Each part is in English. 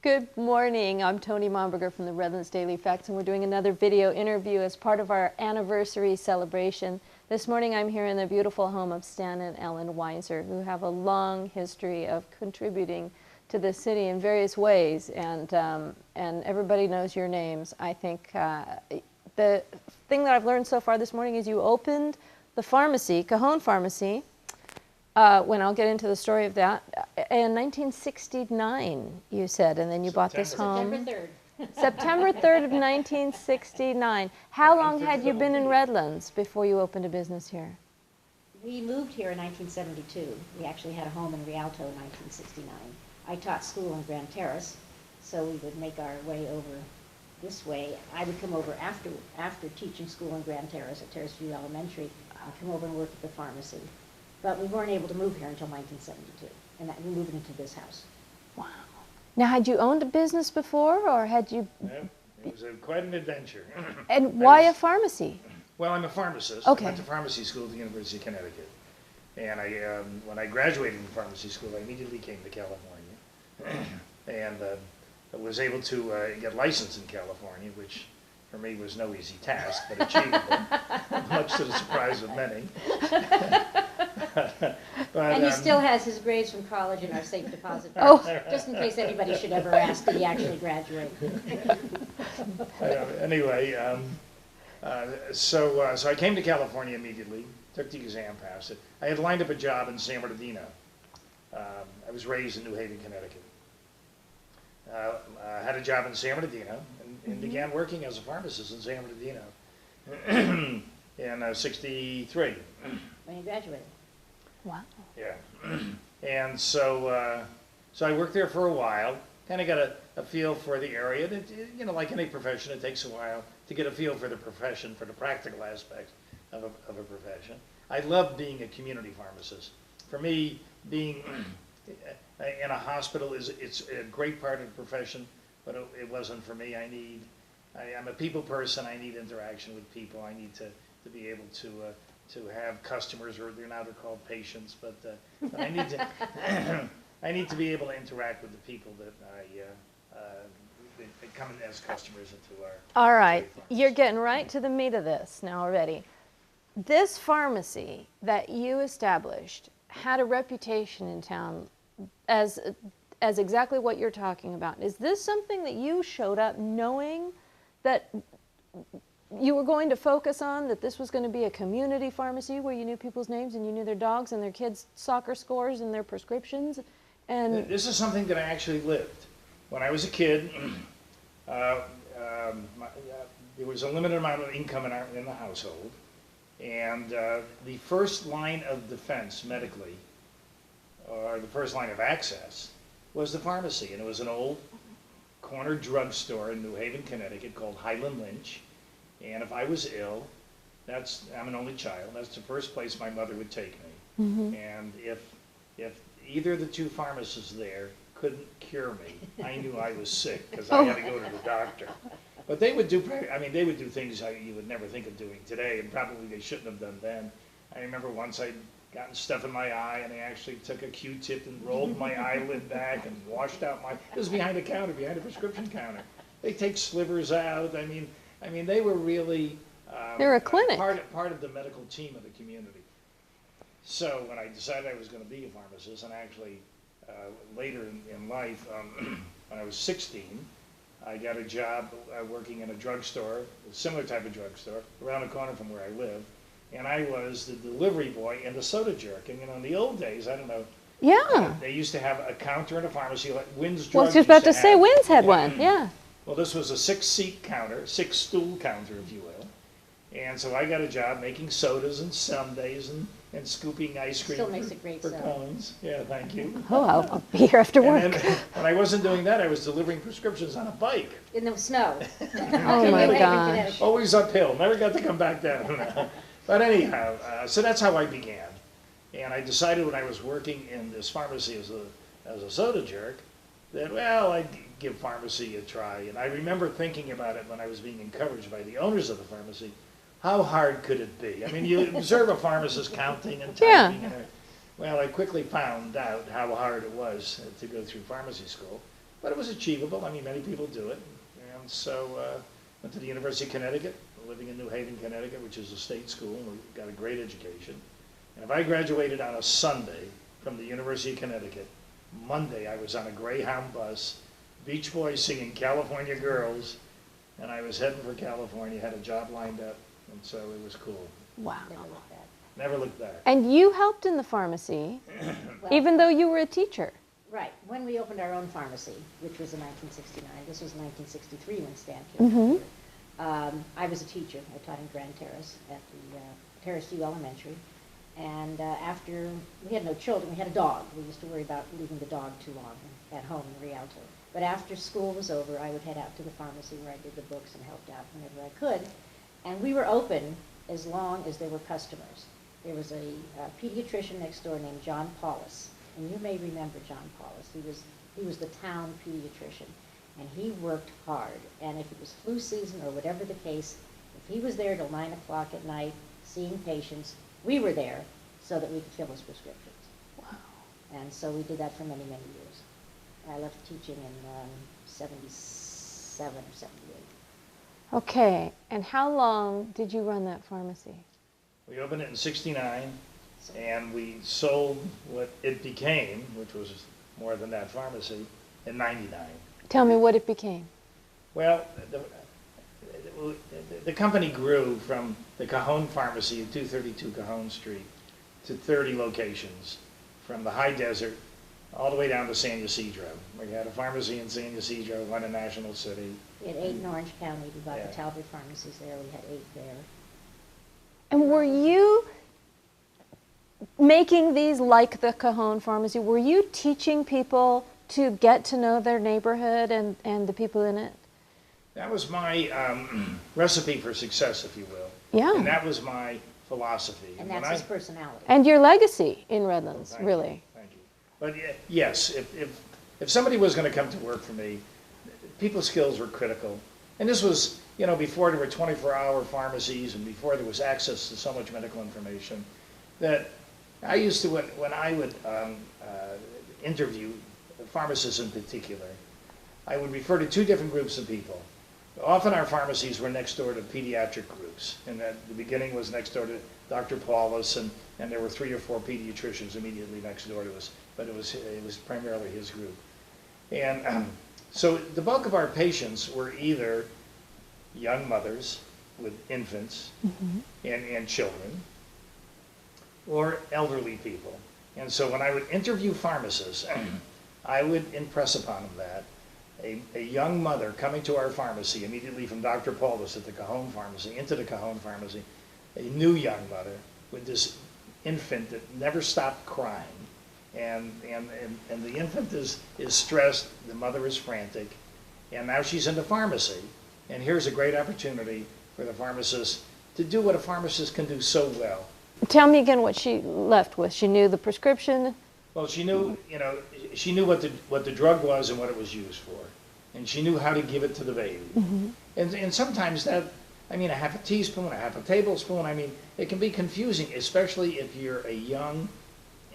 Good morning. I'm Tony Momberger from the Redlands Daily Facts, and we're doing another video interview as part of our anniversary celebration. This morning I'm here in the beautiful home of Stan and Ellen Weisser, who have a long history of contributing to the city in various ways, and everybody knows your names. I think the thing that I've learned so far this morning is you opened the pharmacy, Cajon Pharmacy, when I'll get into the story of that, in 1969, you said, and then you bought this home. September 3rd. September 3rd of 1969. How long had you been in Redlands before you opened a business here? We moved here in 1972. We actually had a home in Rialto in 1969. I taught school in Grand Terrace, so we would make our way over this way. I would come over after teaching school in Grand Terrace at Terrace View Elementary. I'd come over and work at the pharmacy. But we weren't able to move here until 1972, and that we moved into this house. Wow. Now, had you owned a business before, or had you... Yeah, it was quite an adventure. And why a pharmacy? Well, I'm a pharmacist. Okay. I went to pharmacy school at the University of Connecticut. And when I graduated from pharmacy school, I immediately came to California. And I was able to get licensed in California, which for me was no easy task, but achievable, much to the surprise of many. But, And he still has his grades from college in our safe deposit box, just in case anybody should ever ask, did he actually graduate? Anyway, so I came to California immediately, took the exam, passed it. I had lined up a job in San Bernardino. I was raised in New Haven, Connecticut. I had a job in San Bernardino and began working as a pharmacist in San Bernardino in '63. When he graduated. Wow. Yeah. And so I worked there for a while, kind of got a feel for the area. And you know, like any profession, it takes a while to get a feel for the profession, for the practical aspects of a profession. I love being a community pharmacist. For me, being in a hospital it's a great part of the profession, but it wasn't for me. I'm a people person. I need interaction with people. I need to be able to have customers, or they're called patients, but I need to I need to be able to interact with the people that that come in as customers into our. All right, you're getting right to the meat of this now already. This pharmacy that you established had a reputation in town as exactly what you're talking about. Is this something that you showed up knowing that you were going to focus on, that this was going to be a community pharmacy where you knew people's names and you knew their dogs and their kids' soccer scores and their prescriptions? And this is something that I actually lived. When I was a kid, there was a limited amount of income in the household, and the first line of defense medically, or the first line of access, was the pharmacy. And it was an old corner drugstore in New Haven, Connecticut called Highland Lynch. And if I was ill, I'm an only child, that's the first place my mother would take me. Mm-hmm. And if either of the two pharmacists there couldn't cure me, I knew I was sick because I had to go to the doctor. But they would do things you would never think of doing today, and probably they shouldn't have done then. I remember once I'd gotten stuff in my eye, and they actually took a Q-tip and rolled my eyelid back and washed out it was behind a counter, behind a prescription counter. They take slivers out. I mean, they were really they were a clinic. Part of the medical team of the community. So when I decided I was going to be a pharmacist, and actually later in life, when I was 16, I got a job working in a drugstore, a similar type of drugstore, around the corner from where I live, and I was the delivery boy and the soda jerk. And you know, in the old days, I don't know. Yeah. They used to have a counter in a pharmacy like Wynn's Drugs. Well, I was just about to say, Wynn's had one. Yeah. Well, this was a 6-seat counter, 6-stool counter, if you will. And so I got a job making sodas and sundaes and scooping ice cream Still makes a great for soda. cones. Yeah, thank you. Oh, I'll be here after work. And then, when I wasn't doing that, I was delivering prescriptions on a bike. In the snow. Oh my gosh. Always uphill. Never got to come back down. But anyhow, so that's how I began. And I decided when I was working in this pharmacy as a soda jerk that, well, I'd give pharmacy a try. And I remember thinking about it when I was being encouraged by the owners of the pharmacy. How hard could it be? I mean, you observe a pharmacist counting and typing. Yeah. Well, I quickly found out how hard it was to go through pharmacy school. but it was achievable. I mean, many people do it. And so went to the University of Connecticut, living in New Haven, Connecticut, which is a state school, and we got a great education. And if I graduated on a Sunday from the University of Connecticut, Monday I was on a Greyhound bus, Beach Boys singing California Girls, and I was heading for California, had a job lined up, and so it was cool. Wow. Never looked back. Never looked back. And you helped in the pharmacy, Well, even though you were a teacher. right. When we opened our own pharmacy, which was in 1969, this was 1963 when Stan came here. I was a teacher. I taught in Grand Terrace at the Terrace View Elementary. And after, we had no children, we had a dog. We used to worry about leaving the dog too long at home in Rialto. But after school was over, I would head out to the pharmacy where I did the books and helped out whenever I could. And we were open as long as there were customers. There was a pediatrician next door named John Paulus, and you may remember John Paulus. He was the town pediatrician, and he worked hard. And if it was flu season or whatever the case, if he was there till 9 o'clock at night seeing patients, we were there so that we could fill his prescriptions. Wow. And so we did that for many, many years. I left teaching in 77 or 78. Okay, and how long did you run that pharmacy? We opened it in '69, and we sold what it became, which was more than that pharmacy, in '99. Tell me what it became. Well, the company grew from the Cajon Pharmacy at 232 Cajon Street to 30 locations, from the high desert all the way down to San Ysidro. We had a pharmacy in San Ysidro, one in National City. We had 8 in Orange County. We bought Yeah. the Talbot pharmacies there. We had 8 there. And were you making these like the Cajon Pharmacy? Were you teaching people to get to know their neighborhood and the people in it? That was my recipe for success, if you will. Yeah. And that was my philosophy. And when that's his personality. And your legacy in Redlands, Thank you, really. thank you. But yes, if somebody was going to come to work for me, people skills were critical. And this was, you know, before there were 24-hour pharmacies and before there was access to so much medical information, that I used to, when I would interview pharmacists in particular, I would refer to 2 different groups of people. Often our pharmacies were next door to pediatric groups, and at the beginning was next door to Dr. Paulus, and there were 3 or 4 pediatricians immediately next door to us, but it was primarily his group. And so the bulk of our patients were either young mothers with infants and children, or elderly people. And so when I would interview pharmacists, I would impress upon them that a young mother coming to our pharmacy immediately from Dr. Paulus at the Cajon Pharmacy, into the Cajon Pharmacy, a new young mother with this infant that never stopped crying. And the infant is stressed, the mother is frantic, and now she's in the pharmacy. And here's a great opportunity for the pharmacist to do what a pharmacist can do so well. Tell me again what she left with. She knew the prescription. Well, she knew, you know, she knew what the drug was and what it was used for, and she knew how to give it to the baby. And sometimes that, I mean, a half a teaspoon, a half a tablespoon, I mean, it can be confusing, especially if you're a young,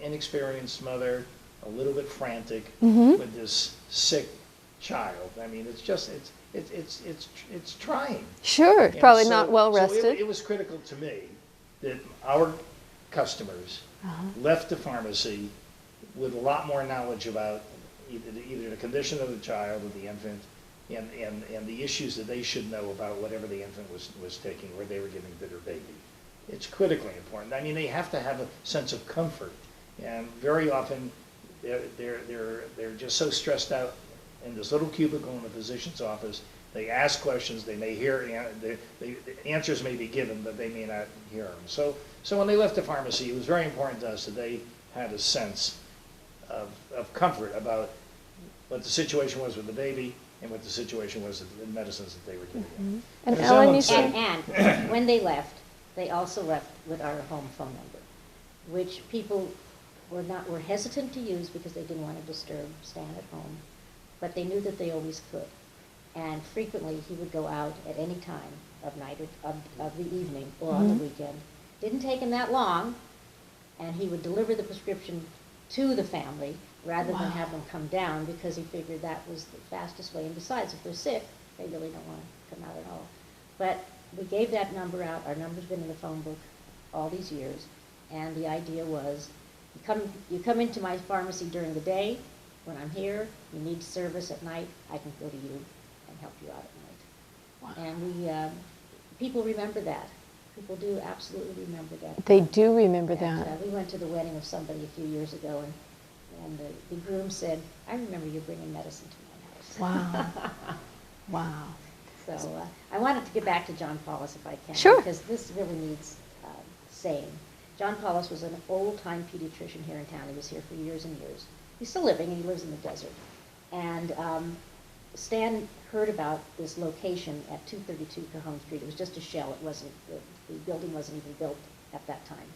inexperienced mother, a little bit frantic with this sick child. I mean, it's just, it's trying. Sure, And probably so- not well so rested. it was critical to me that our customers left the pharmacy with a lot more knowledge about either the condition of the child or the infant and the issues that they should know about whatever the infant was taking or they were giving to their baby. It's critically important. I mean, they have to have a sense of comfort, and very often they're just so stressed out in this little cubicle in the physician's office. They ask questions, they may hear, the answers may be given, but they may not hear them. So when they left the pharmacy, it was very important to us that they had a sense of comfort about what the situation was with the baby and what the situation was with the medicines that they were giving them. And as Ellen, Ellen you said- said, And when they left, they also left with our home phone number, which people were hesitant to use because they didn't want to disturb Stan at home, but they knew that they always could. And frequently, he would go out at any time of night or of the evening or on the weekend. Didn't take him that long, and he would deliver the prescription to the family rather than have them come down, because he figured that was the fastest way. And besides, if they're sick, they really don't want to come out at all. But we gave that number out. Our number's been in the phone book all these years. And the idea was, you come into my pharmacy during the day. When I'm here, you need service at night, I can go to you and help you out at night. Wow. And people remember that. People do absolutely remember that. They do remember that. We went to the wedding of somebody a few years ago, and the groom said, "I remember you bringing medicine to my house." Wow. Wow. So I wanted to get back to John Paulus if I can. Sure. Because this really needs saying. John Paulus was an old-time pediatrician here in town. He was here for years and years. He's still living, and he lives in the desert. And Stan heard about this location at 232 Cajon Street. It was just a shell. It wasn't, the building wasn't even built at that time.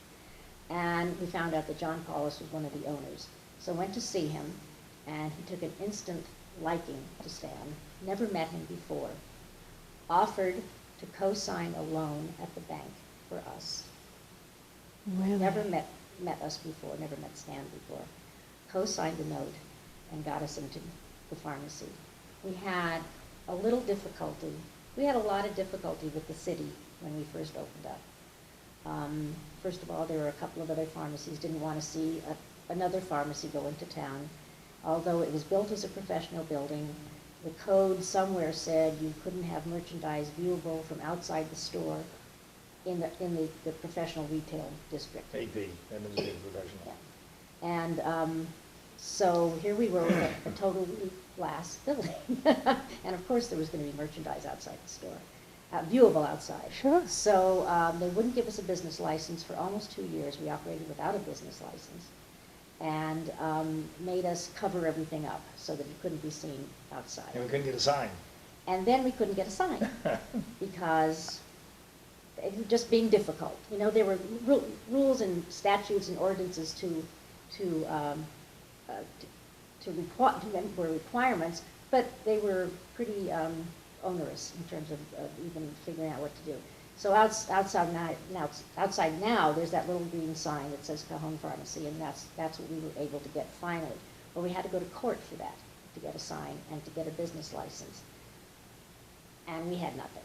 And we found out that John Paulus was one of the owners. So went to see him, and he took an instant liking to Stan. Never met him before. Offered to co-sign a loan at the bank for us. Really? Never met us before, never met Stan before. Co-signed the note and got us into the pharmacy. We had a little difficulty. We had a lot of difficulty with the city when we first opened up. First of all, there were a couple of other pharmacies didn't want to see another pharmacy go into town. Although it was built as a professional building, the code somewhere said you couldn't have merchandise viewable from outside the store in the professional retail district. AP, administrative professional. Yeah. And so here we were with a totally glass building. And of course there was going to be merchandise outside the store, viewable outside. Sure. So they wouldn't give us a business license for almost 2 years. We operated without a business license, and made us cover everything up so that it couldn't be seen outside. And we couldn't get a sign. And then we couldn't get a sign because it was just being difficult. You know, there were rules and statutes and ordinances were requirements, but they were pretty onerous in terms of even figuring out what to do. So outside now, there's that little green sign that says Cajon Pharmacy, and that's what we were able to get finally. But we had to go to court for that, to get a sign and to get a business license. And we had nothing,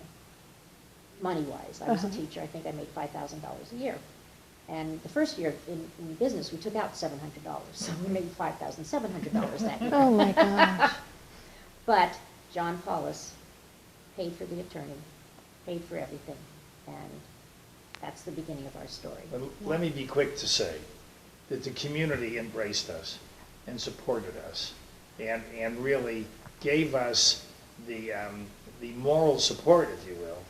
money-wise. I was a teacher. I think I made $5,000 a year. And the first year in business, we took out $700. So we made $5,700 that year. Oh my gosh. But John Paulus paid for the attorney, paid for everything. And that's the beginning of our story. But let me be quick to say that the community embraced us and supported us and really gave us the moral support, if you will,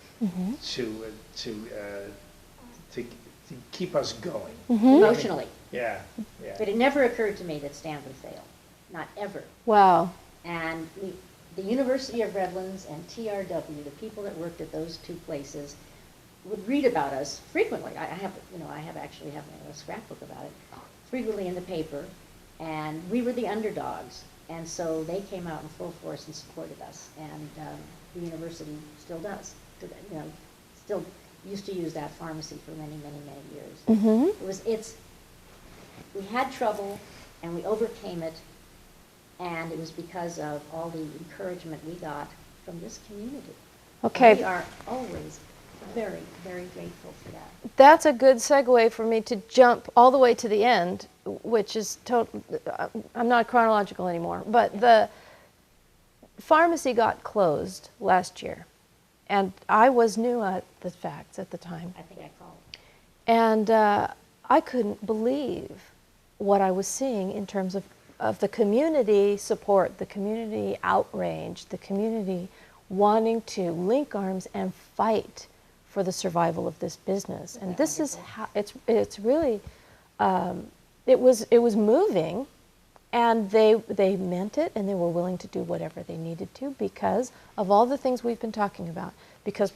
to keep us going. Emotionally. Yeah. But it never occurred to me that Stan would fail. Not ever. Wow. And the University of Redlands and TRW, the people that worked at those two places, would read about us frequently. I actually have a scrapbook about it, frequently in the paper, and we were the underdogs, and so they came out in full force and supported us, and the university still does. Still used to use that pharmacy for many, many, many years. We had trouble, and we overcame it, and it was because of all the encouragement we got from this community. Okay. We are always very, very grateful for that. That's a good segue for me to jump all the way to the end, which is I'm not chronological anymore, but the pharmacy got closed last year, and I was new at the facts at the time. I think I called. And I couldn't believe what I was seeing in terms of the community support, the community outrage, the community wanting to link arms and fight for the survival of this business. And this is how it's really it was moving, and they meant it, and they were willing to do whatever they needed to because of all the things we've been talking about. Because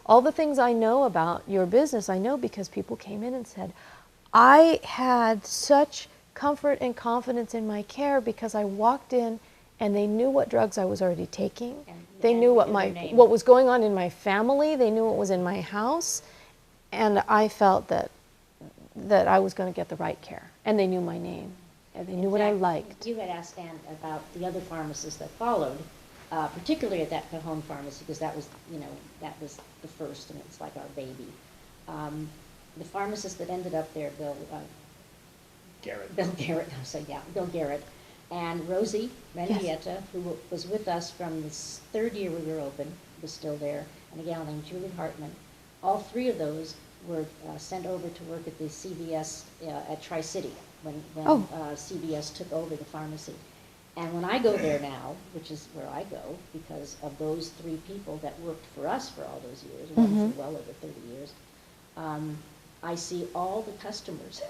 all the things I know about your business, I know because people came in and said, I had such comfort and confidence in my care because I walked in and they knew what drugs I was already taking. They knew what was going on in my family. They knew what was in my house, and I felt that I was going to get the right care. And they knew my name. They knew what I In fact, liked. You had asked Stan about the other pharmacists that followed, particularly at that Cajon pharmacy, because that was, that was the first, and it's like our baby. The pharmacist that ended up there, Bill Garrett. Bill Garrett, and Rosie Mendieta, who was with us from the third year we were open, was still there, and a gal named Julie Hartman. All three of those were sent over to work at the CVS at Tri-City when CVS took over the pharmacy. And when I go there now, which is where I go, because of those three people that worked for us for all those years, one for well over 30 years, I see all the customers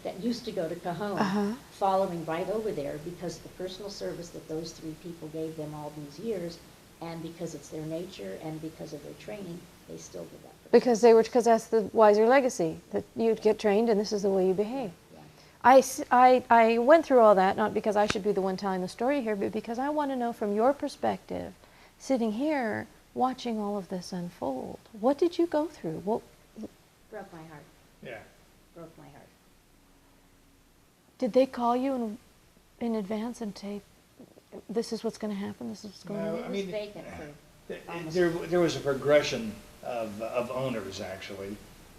that used to go to Cajon following right over there because of the personal service that those three people gave them all these years, and because it's their nature and because of their training, they still do that. Because that's the Weisser legacy, that you'd get trained and this is the way you behave. Yeah. I went through all that, not because I should be the one telling the story here, but because I want to know from your perspective, sitting here, watching all of this unfold, what did you go through? What Broke my heart. Yeah. Broke my heart. did they call you in advance and say, this is what's going to happen, this is what's going No, on? It was vacant for almost. There was a progression of owners, actually,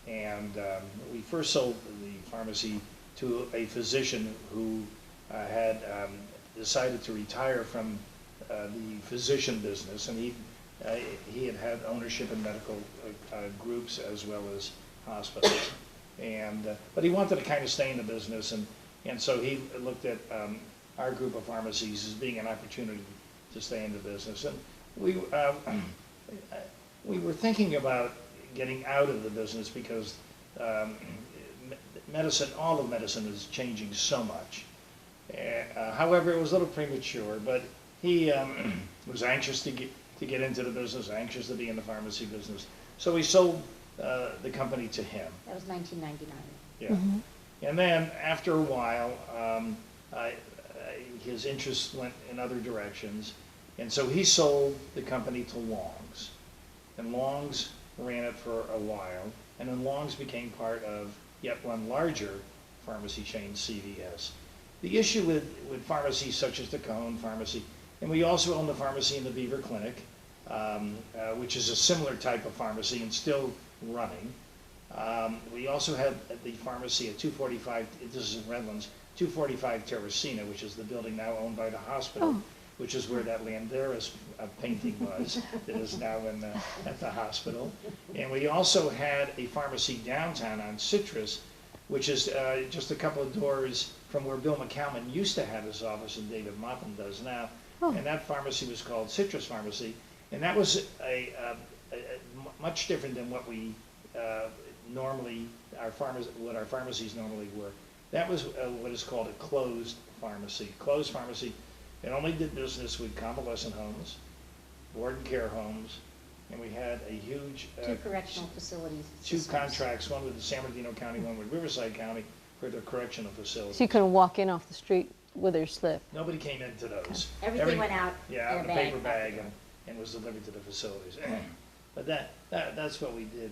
and we first sold the pharmacy to a physician who had decided to retire from the physician business, and he had had ownership in medical groups as well as hospitals, but he wanted to kind of stay in the business, and so he looked at our group of pharmacies as being an opportunity to stay in the business, and we were thinking about getting out of the business because all of medicine is changing so much. However, it was a little premature, but he was anxious to get into the business, anxious to be in the pharmacy business. So we sold the company to him. That was 1999. Yeah. And then after a while, his interests went in other directions, and so he sold the company to Long's. And Long's ran it for a while, and then Long's became part of yet one larger pharmacy chain, CVS. The issue with pharmacies such as the Cajon Pharmacy, and we also own the pharmacy in the Beaver Clinic, which is a similar type of pharmacy and still running. We also have the pharmacy at 245, this is in Redlands, 245 Terracina, which is the building now owned by the hospital, which is where that Landeras painting was, that is now at the hospital. And we also had a pharmacy downtown on Citrus, which is just a couple of doors from where Bill McCalman used to have his office and David Moppin does now. And that pharmacy was called Citrus Pharmacy. And that was a much different than what we normally, what our pharmacies normally were. That was what is called a closed pharmacy. Closed pharmacy, it only did business with convalescent homes, board and care homes, and we had a huge... Two correctional facilities. Two contracts, one with the San Bernardino County, one with Riverside County for their correctional facilities. So you couldn't walk in off the street with your slip? Nobody came into those. Everything went out Yeah, in in a a paper bag. bag and was delivered to the facilities. But that's what we did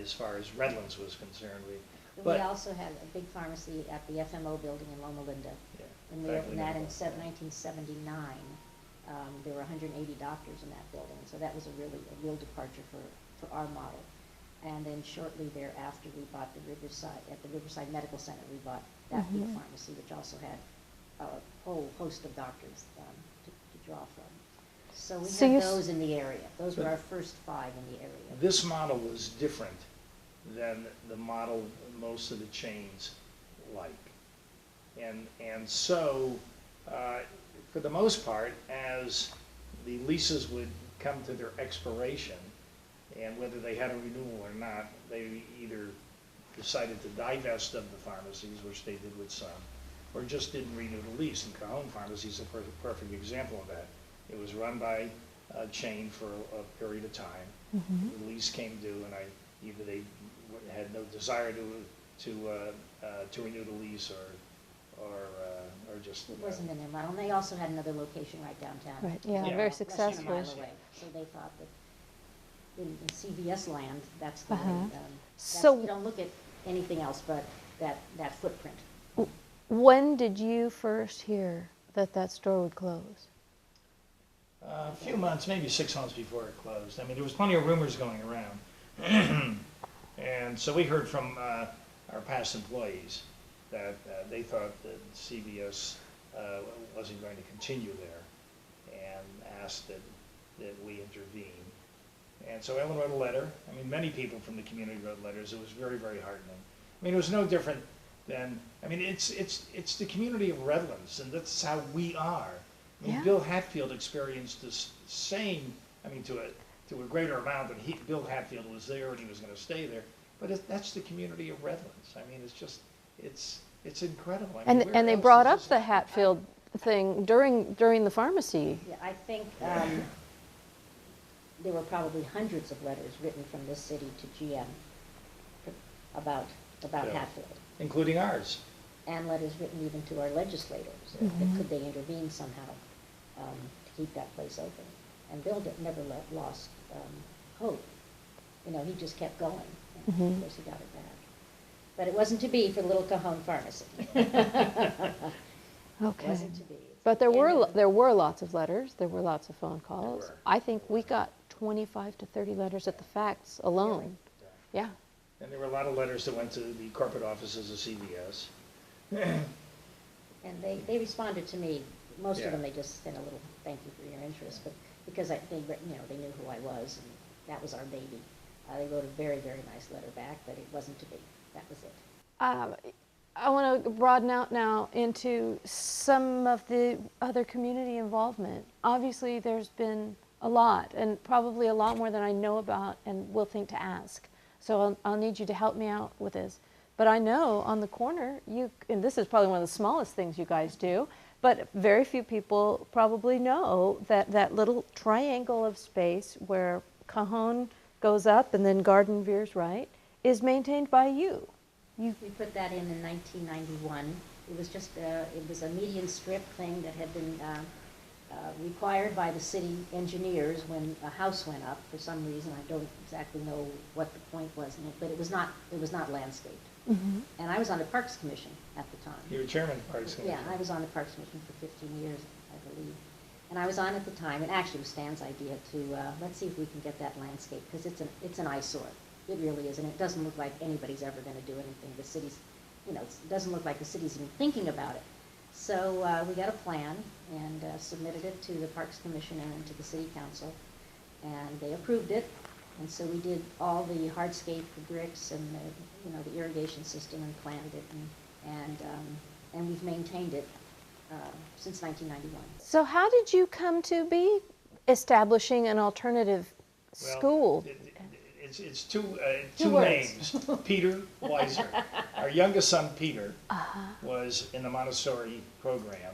as far as Redlands was concerned. We also had a big pharmacy at the FMO building in Loma Linda. Yeah, When we opened that in 1979, there were 180 doctors in that building, so that was a real departure for our model. And then shortly thereafter, we bought the Riverside Medical Center, we bought that big pharmacy, which also had a whole host of doctors to draw from. So we had those in the area. Those were our first 5 in the area. This model was different than the model most of the chains like. And so, for the most part, as the leases would come to their expiration, and whether they had a renewal or not, they either decided to divest of the pharmacies, which they did with some, or just didn't renew the lease. And Cajon Pharmacy is a perfect example of that. It was run by a chain for a period of time. The lease came due, and either they had no desire to renew the lease, or just... It wasn't in their model. And they also had another location right downtown. Right, yeah, Yeah. very Less than a successful. mile away. So they thought that in CVS land, that's the way. So- You don't look at anything else but that footprint. When did you first hear that that store would close? A few months, maybe 6 months before it closed. I mean, there was plenty of rumors going around. And so we heard from our past employees that they thought that CVS wasn't going to continue there, and asked that we intervene. And so Ellen wrote a letter. I mean, many people from the community wrote letters. It was very, very heartening. I mean, it was no different than, I mean, it's the community of Redlands, and that's how we are. I mean, Yeah. Bill Hatfield experienced this same, I mean, to a greater amount, but Bill Hatfield was there and he was going to stay there. But that's the community of Redlands. I mean, it's just, it's incredible. I mean, And they where brought else up is the this- Hatfield thing during the pharmacy. Yeah, I think there were probably hundreds of letters written from this city to GM about Yeah. Hatfield, Including ours. and letters written even to our legislators, that could they intervene somehow to keep that place open. And Bill never lost hope. You know, he just kept going, and of course he got it back. But it wasn't to be for the little Cajon pharmacy. Okay. It wasn't to be. But there And, were lots of letters. There were lots of phone calls. were. I think we got 25 to 30 letters at the Facts alone. Yeah. And there were a lot of letters that went to the corporate offices of CVS. And they responded to me. Most Yeah. of them, they just sent a little thank you for your interest, but because they knew who I was, and that was our baby. They wrote a very, very nice letter back, but it wasn't to be. That was it. I want to broaden out now into some of the other community involvement. Obviously, there's been a lot, and probably a lot more than I know about and will think to ask. So I'll need you to help me out with this. But I know on the corner, and this is probably one of the smallest things you guys do, but very few people probably know that that little triangle of space where Cajon goes up and then Garden veers right is maintained by you. We put that in 1991. It was just it was a median strip thing that had been required by the city engineers when a house went up for some reason. I don't exactly know what the point was in it, but it was not landscaped. And I was on the Parks Commission at the time. You were chairman of the Parks Commission. Yeah, I was on the Parks Commission for 15 years, I believe. And I was on at the time, and actually it was Stan's idea to, let's see if we can get that landscape, because it's an eyesore. It really is, and it doesn't look like anybody's ever going to do anything. The city's, it doesn't look like the city's even thinking about it. So we got a plan and submitted it to the Parks Commission and to the City Council, and they approved it. And so we did all the hardscape, the bricks, and the irrigation system, and planted it, and we've maintained it since 1991. So how did you come to be establishing an alternative Well, school? It's two words. names. Peter Weisser. Our youngest son, Peter, was in the Montessori program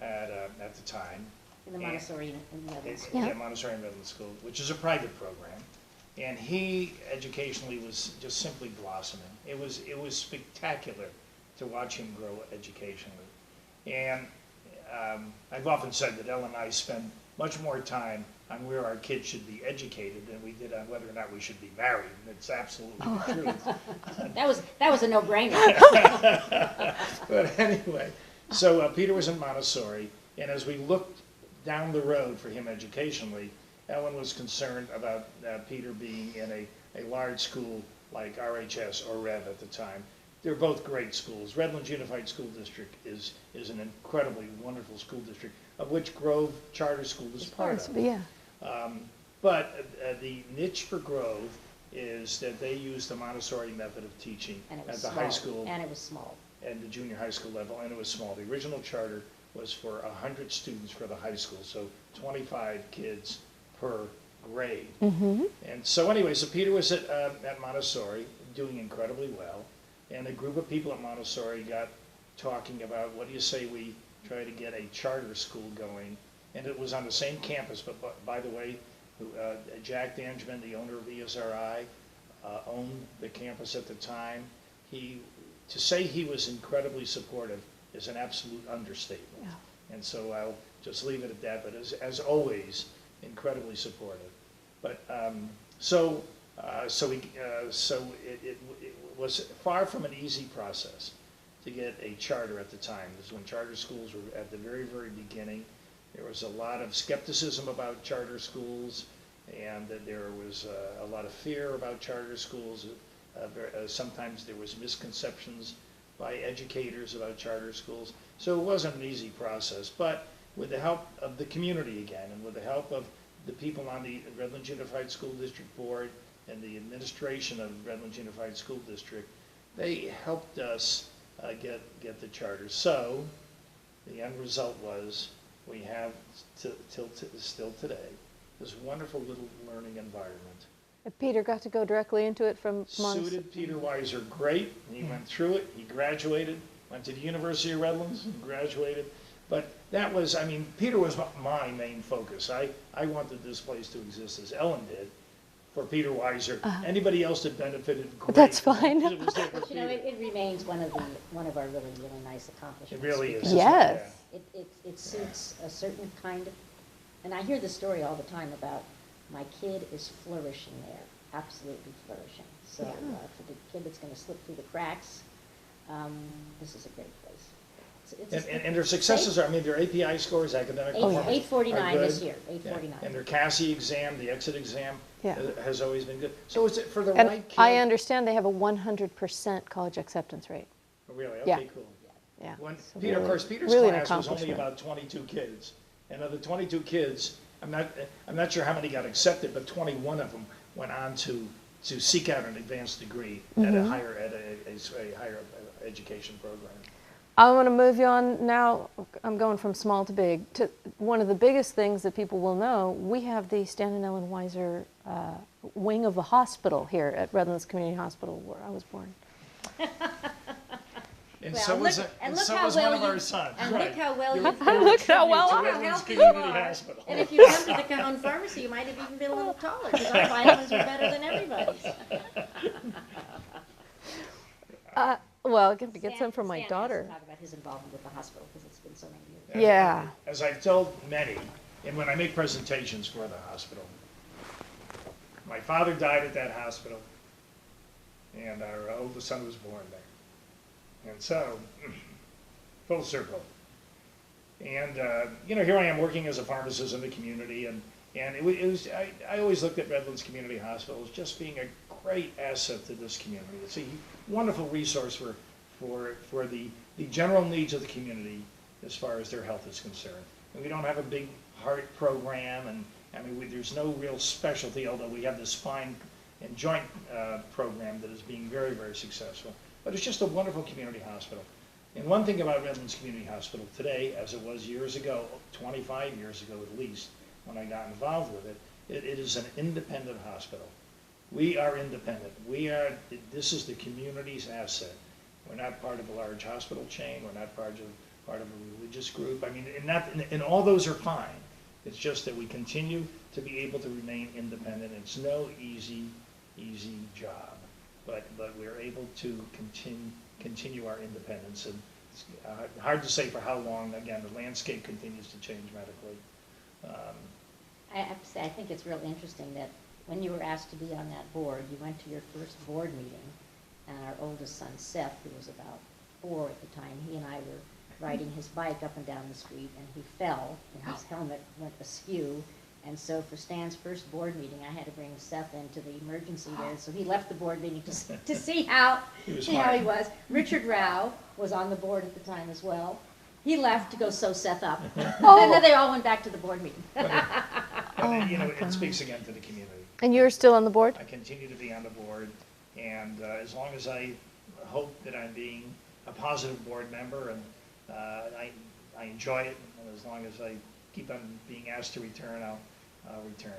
at the time. In the Montessori in the others. Yeah. Montessori and Redlands School, which is a private program. And he educationally was just simply blossoming. It was spectacular to watch him grow educationally. And I've often said that Ellen and I spend much more time on where our kids should be educated than we did on whether or not we should be married. And it's absolutely the truth. That was a no-brainer. But anyway, so Peter was in Montessori, and as we looked down the road for him educationally, Ellen was concerned about Peter being in a large school like RHS or Rev at the time. They're both great schools. Redlands Unified School District is an incredibly wonderful school district, of which Grove Charter School is part of. Yeah. But the niche for Grove is that they use the Montessori method of teaching And it at was the small. high school And it was small. and the junior high school level, and it was small. The original charter was for 100 students for the high school, so 25 kids per grade. And so anyway, so Peter was at Montessori doing incredibly well, and a group of people at Montessori got talking about, what do you say we try to get a charter school going? And it was on the same campus, but by the way, Jack Dangeman, the owner of ESRI, owned the campus at the time. To say he was incredibly supportive is an absolute understatement. Yeah. And so I'll just leave it at that, but as always, incredibly supportive. But so it was far from an easy process. to get a charter at the time. This is when charter schools were at the very, very beginning. There was a lot of skepticism about charter schools, and there was a lot of fear about charter schools. Sometimes there was misconceptions by educators about charter schools. So it wasn't an easy process, but with the help of the community again, and with the help of the people on the Redlands Unified School District Board and the administration of Redlands Unified School District, they helped us get the charter. So the end result was we have still today this wonderful little learning environment. Peter got to go directly into it from months. Suited Peter Weisser great. He went through it. He graduated, went to the University of Redlands and graduated. But that was, I mean, Peter was my main focus. I wanted this place to exist as Ellen did for Peter Weisser. Anybody else that benefited, great. That's fine. It was there for But you know, Peter. it remains one of our really, really nice accomplishments. It really is. Yes. It suits a certain kind of, and I hear the story all the time about my kid is flourishing there, absolutely flourishing. So for the kid that's going to slip through the cracks, this is a great place. And their successes are, I mean, their API scores, academic performance, 849 are this good. year, 849. And their CASI exam, the exit exam, Yeah. has always been good. So it's for the And right kid. I understand they have a 100% college acceptance rate. Oh, really? Yeah. Okay, cool. Yeah. When So Peter, of really- course, Peter's really an class was only accomplishment. about 22 kids. And of the 22 kids, I'm not sure how many got accepted, but 21 of them went on to seek out an advanced degree at Mm-hmm. a higher education program. I want to move you on now. I'm going from small to big. To one of the biggest things that people will know, we have the Stan and Ellen Weisser wing of the hospital here at Redlands Community Hospital, where I was born. And Well, so was look- and look so how was well one of you- our sons. and right. look how well You're- you've you're a Look how tribute well to I Redlands healthy you Community are. Hospital. And if you come to the Cajon Pharmacy, you might have even been a little taller, because our vitamins are better than everybody's. Well, I have to get Stan- some from my Stan has daughter. to talk about his involvement with the hospital, because it's been so many years. Yeah. As I've told many, and when I make presentations for the hospital, my father died at that hospital, and our oldest son was born there. And so, full circle. And, here I am working as a pharmacist in the community, and I always looked at Redlands Community Hospital as just being a great asset to this community. It's a wonderful resource for the general needs of the community as far as their health is concerned. And we don't have a big heart program, and I mean, there's no real specialty, although we have the spine and joint program that is being very, very successful. But it's just a wonderful community hospital. And one thing about Redlands Community Hospital today, as it was years ago, 25 years ago at least, when I got involved with it, it is an independent hospital. We are independent. This is the community's asset. We're not part of a large hospital chain. We're not part of a religious group. I mean, and all those are fine. It's just that we continue to be able to remain independent. It's no easy job, but we're able to continue our independence. And it's hard to say for how long. Again, the landscape continues to change medically. I have to say, I think it's real interesting that when you were asked to be on that board, you went to your first board meeting, and our oldest son, Seth, who was about 4 at the time, he and I were riding his bike up and down the street, and he fell, and his helmet went askew. And so for Stan's first board meeting, I had to bring Seth into the emergency there, so he left the board meeting to see how He was he fine. was. Richard Rao was on the board at the time as well. He left to go sew Seth up, and then they all went back to the board meeting. And, it speaks again to the community. And you're still on the board? I continue to be on the board, and as long as I hope that I'm being a positive board member, and I enjoy it, and as long as I keep on being asked to return, I'll return.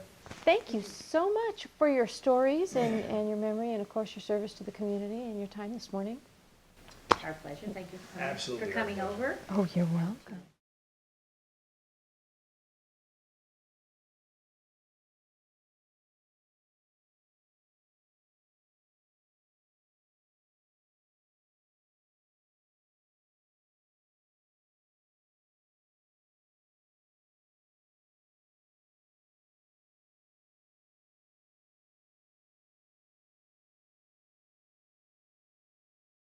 Thank you so much for your stories and your memory, and of course your service to the community and your time this morning. Our pleasure. Thank you Absolutely, for our coming pleasure. over. Oh, you're welcome.